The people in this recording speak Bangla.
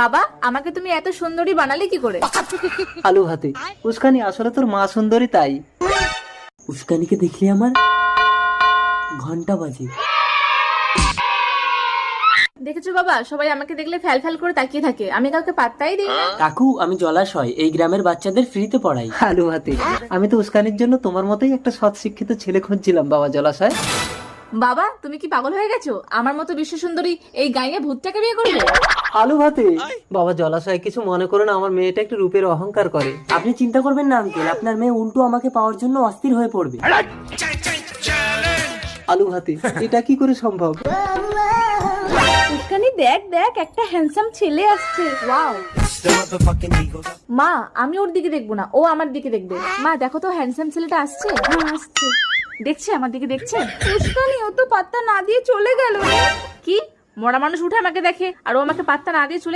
বাবা, আমাকে তুমি এত সুন্দরী বানালে কি করে? আলু ভাতে। উস্কানি, আসলে তোর মা সুন্দরী তাই। উস্কানিকে দেখলে আমার ঘন্টা বাজে। দেখেছো বাবা, সবাই আমাকে দেখলে ফ্যাল ফ্যাল করে তাকিয়ে থাকে, আমি কাউকে পাত্তাই দিই না। কাকু, আমি জলাশয় এই গ্রামের বাচ্চাদের ফ্রিতে পড়াই। আলু ভাতে, আমি তো উস্কানির জন্য তোমার মতোই একটা সৎ শিক্ষিত ছেলে খুঁজছিলাম বাবা জলাশয়। বাবা, তুমি কি পাগল হয়ে গেছো? আমার মতো বিশ্ব সুন্দরী এই গাইয়ে ভূতটাকে বিয়ে করবে? আলু ভাতে, বাবা জলাশয় কিছু মনে করো না, আমার মেয়েটা একটু রূপের অহংকার করে। আপনি চিন্তা করবেন না আঙ্কেল, আপনার মেয়ে উল্টো আমাকে পাওয়ার জন্য অস্থির হয়ে পড়বে। আলু ভাতে, এটা কি করে সম্ভব? উস্কানি, দেখ দেখ, একটা হ্যান্ডসাম ছেলে আসছে। ওয়াও। মা, আমি ওর দিকে দেখবো না, ও আমার দিকে দেখবে। মা দেখো তো, হ্যান্ডসাম ছেলেটা আসছে। হ্যাঁ আসছে। দেখছে, আমার দিকে দেখছে। উস্কানি, ও তো পাত্তা না দিয়ে চলে গেল। কি? মরা মানুষ উঠে আমাকে দেখে আর ও আমাকে পাত্তা না দিয়ে চলে